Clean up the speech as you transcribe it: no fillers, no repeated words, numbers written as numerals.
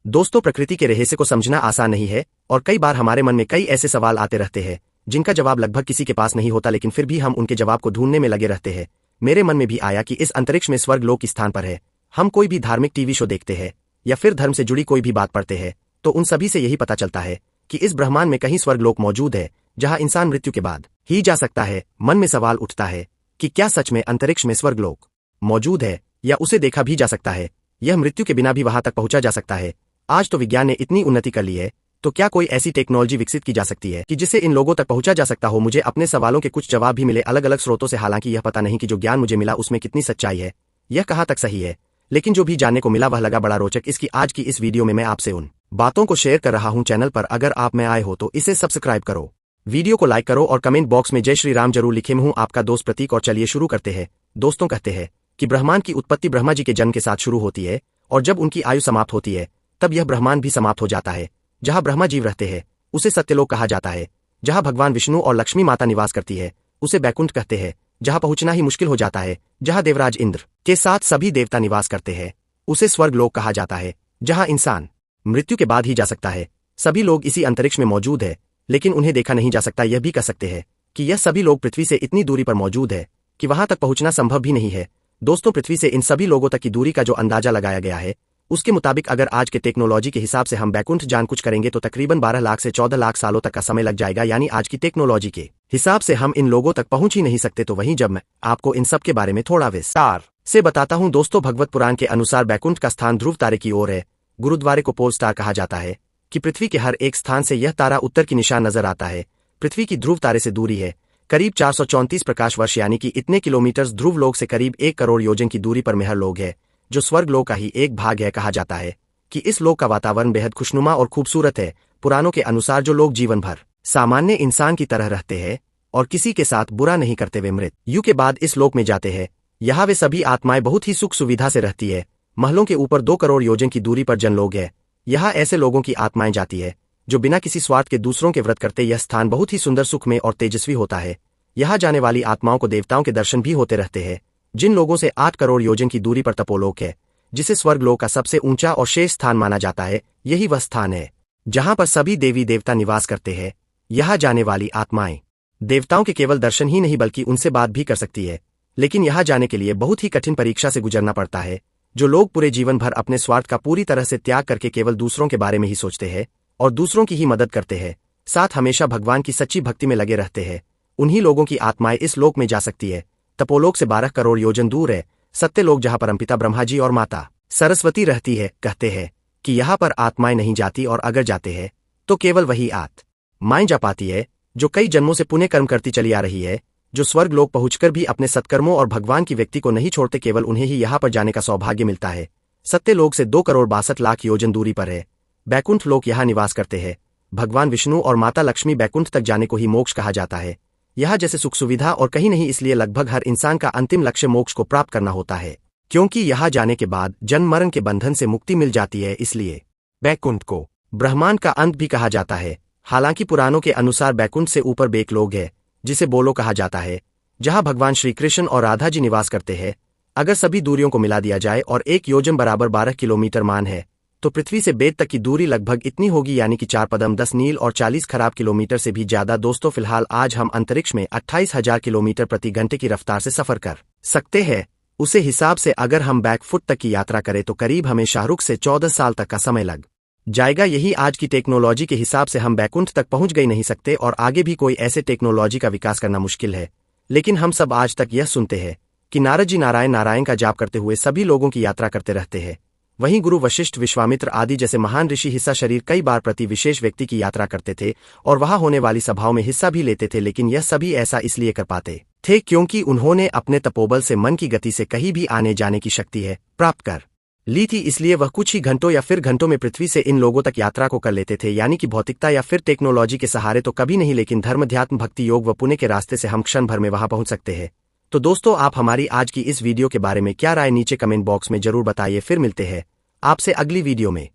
दोस्तों, प्रकृति के रहस्य को समझना आसान नहीं है और कई बार हमारे मन में कई ऐसे सवाल आते रहते हैं जिनका जवाब लगभग किसी के पास नहीं होता, लेकिन फिर भी हम उनके जवाब को ढूंढने में लगे रहते हैं। मेरे मन में भी आया कि इस अंतरिक्ष में स्वर्ग लोक किस स्थान पर है। हम कोई भी धार्मिक टीवी शो देखते हैं या फिर धर्म से जुड़ी कोई भी बात पढ़ते हैं तो उन सभी से यही पता चलता है कि इस ब्रह्मांड में कहीं स्वर्ग लोक मौजूद है जहां इंसान मृत्यु के बाद ही जा सकता है। मन में सवाल उठता है कि क्या सच में अंतरिक्ष में स्वर्ग लोक मौजूद है या उसे देखा भी जा सकता है? यह मृत्यु के बिना भी वहां तक पहुंचा जा सकता है? आज तो विज्ञान ने इतनी उन्नति कर ली है, तो क्या कोई ऐसी टेक्नोलॉजी विकसित की जा सकती है कि जिससे इन लोगों तक पहुंचा जा सकता हो? मुझे अपने सवालों के कुछ जवाब भी मिले अलग अलग स्रोतों से। हालांकि यह पता नहीं कि जो ज्ञान मुझे मिला उसमें कितनी सच्चाई है, यह कहां तक सही है, लेकिन जो भी जानने को मिला वह लगा बड़ा रोचक। इसकी आज की इस वीडियो में मैं आपसे उन बातों को शेयर कर रहा हूं। चैनल पर अगर आप में आए हो तो इसे सब्सक्राइब करो, वीडियो को लाइक करो और कमेंट बॉक्स में जय श्री राम जरूर लिखे। मैं हूं आपका दोस्त प्रतीक और चलिए शुरू करते हैं। दोस्तों, कहते हैं कि ब्रह्मांड की उत्पत्ति ब्रह्मा जी के जन्म के साथ शुरू होती है और जब उनकी आयु समाप्त होती है तब यह ब्रह्मांड भी समाप्त हो जाता है। जहां ब्रह्मा जीव रहते हैं उसे सत्यलोक कहा जाता है। जहां भगवान विष्णु और लक्ष्मी माता निवास करती है उसे बैकुंठ कहते हैं। जहां पहुंचना ही मुश्किल हो जाता है, जहां देवराज इंद्र के साथ सभी देवता निवास करते हैं, उसे स्वर्ग लोक कहा जाता है। जहां इंसान मृत्यु के बाद ही जा सकता है। सभी लोग इसी अंतरिक्ष में मौजूद है, लेकिन उन्हें देखा नहीं जा सकता। यह भी कह सकते हैं कि यह सभी लोग पृथ्वी से इतनी दूरी पर मौजूद है कि वहां तक पहुंचना संभव भी नहीं है। दोस्तों, पृथ्वी से इन सभी लोगों तक की दूरी का जो अंदाजा लगाया गया है उसके मुताबिक अगर आज के टेक्नोलॉजी के हिसाब से हम बैकुंठ जान कुछ करेंगे तो तकरीबन 12 लाख से 14 लाख सालों तक का समय लग जाएगा। यानी आज की टेक्नोलॉजी के हिसाब से हम इन लोगों तक पहुंच ही नहीं सकते। तो वहीं जब मैं आपको इन सब के बारे में थोड़ा विस्तार से बताता हूं। दोस्तों, भगवत पुराण के अनुसार बैकुंठ का स्थान ध्रुव तारे की ओर है। गुरुद्वारे को पोल स्टार कहा जाता है कि पृथ्वी के हर एक स्थान से यह तारा उत्तर की निशान नजर आता है। पृथ्वी की ध्रुव तारे से दूरी है करीब 434 प्रकाश वर्ष, यानी कि इतने किलोमीटर। ध्रुव लोक से करीब 1 करोड़ योजन की दूरी पर मेहर लोक है, जो स्वर्ग लोक का ही एक भाग है। कहा जाता है कि इस लोक का वातावरण बेहद खुशनुमा और खूबसूरत है। पुराणों के अनुसार जो लोग जीवन भर सामान्य इंसान की तरह रहते हैं और किसी के साथ बुरा नहीं करते, वे मृत्यु के बाद इस लोक में जाते हैं। यहाँ वे सभी आत्माएं बहुत ही सुख सुविधा से रहती है। महलों के ऊपर 2 करोड़ योजन की दूरी पर जनलोक है। यहाँ ऐसे लोगों की आत्माएं जाती है जो बिना किसी स्वार्थ के दूसरों के व्रत करते। यह स्थान बहुत ही सुंदर, सुखमय और तेजस्वी होता है। यहाँ जाने वाली आत्माओं को देवताओं के दर्शन भी होते रहते हैं। जिन लोगों से 8 करोड़ योजन की दूरी पर तपोलोक है, जिसे स्वर्ग लोक का सबसे ऊंचा और शेष स्थान माना जाता है, यही वह स्थान है जहां पर सभी देवी देवता निवास करते हैं। यहाँ जाने वाली आत्माएं देवताओं के केवल दर्शन ही नहीं बल्कि उनसे बात भी कर सकती है, लेकिन यहाँ जाने के लिए बहुत ही कठिन परीक्षा से गुजरना पड़ता है। जो लोग पूरे जीवन भर अपने स्वार्थ का पूरी तरह से त्याग करके केवल दूसरों के बारे में ही सोचते हैं और दूसरों की ही मदद करते हैं, साथ हमेशा भगवान की सच्ची भक्ति में लगे रहते हैं, उन्हीं लोगों की आत्माएं इस लोक में जा सकती है। तपोलोक से 12 करोड़ योजन दूर है सत्यलोक, जहां परमपिता ब्रह्मा जी और माता सरस्वती रहती है। कहते हैं कि यहाँ पर आत्माएं नहीं जाती और अगर जाते हैं तो केवल वही आत्माएं जा पाती है जो कई जन्मों से पुण्य कर्म करती चली आ रही है, जो स्वर्ग लोक पहुंचकर भी अपने सत्कर्मों और भगवान की व्यक्ति को नहीं छोड़ते। केवल उन्हें ही यहाँ पर जाने का सौभाग्य मिलता है। सत्यलोक से 2 करोड़ 62 लाख योजन दूरी पर है बैकुंठ लोक। यहाँ निवास करते हैं भगवान विष्णु और माता लक्ष्मी। बैकुंठ तक जाने को ही मोक्ष कहा जाता है। यहाँ जैसे सुख सुविधा और कहीं नहीं, इसलिए लगभग हर इंसान का अंतिम लक्ष्य मोक्ष को प्राप्त करना होता है, क्योंकि यहाँ जाने के बाद जन्म मरण के बंधन से मुक्ति मिल जाती है। इसलिए बैकुंठ को ब्रह्मांड का अंत भी कहा जाता है। हालांकि पुराणों के अनुसार बैकुंठ से ऊपर बेकलोक है, जिसे बोलो कहा जाता है, जहां भगवान श्री कृष्ण और राधा जी निवास करते हैं। अगर सभी दूरियों को मिला दिया जाए और 1 योजन बराबर 12 किलोमीटर मान है, तो पृथ्वी से बेद तक की दूरी लगभग इतनी होगी, यानी कि 4 पदम 10 मील और 40 खराब किलोमीटर से भी ज्यादा। दोस्तों, फिलहाल आज हम अंतरिक्ष में 28,000 किलोमीटर प्रति घंटे की रफ्तार से सफर कर सकते हैं। उसे हिसाब से अगर हम बैकफुट तक की यात्रा करें तो करीब हमें शाहरुख से 14 साल तक का समय लग जाएगा। यही आज की टेक्नोलॉजी के हिसाब से हम बैकुंठ तक पहुंच गई नहीं सकते और आगे भी कोई ऐसे टेक्नोलॉजी का विकास करना मुश्किल है। लेकिन हम सब आज तक यह सुनते हैं कि नारद जी नारायण नारायण का जाप करते हुए सभी लोगों की यात्रा करते रहते हैं। वहीं गुरु वशिष्ठ, विश्वामित्र आदि जैसे महान ऋषि हिस्सा शरीर कई बार प्रति विशेष व्यक्ति की यात्रा करते थे और वहां होने वाली सभाओं में हिस्सा भी लेते थे। लेकिन यह सभी ऐसा इसलिए कर पाते थे क्योंकि उन्होंने अपने तपोबल से मन की गति से कहीं भी आने जाने की शक्ति है प्राप्त कर ली थी। इसलिए वह कुछ ही घंटों या फिर घंटों में पृथ्वी से इन लोगों तक यात्रा को कर लेते थे। यानी कि भौतिकता या फिर टेक्नोलॉजी के सहारे तो कभी नहीं, लेकिन धर्म, अध्यात्म, भक्ति, योग व पुण्य के रास्ते से हम क्षण भर में वहां पहुंच सकते हैं। तो दोस्तों, आप हमारी आज की इस वीडियो के बारे में क्या राय नीचे कमेंट बॉक्स में जरूर बताइए। फिर मिलते हैं आपसे अगली वीडियो में।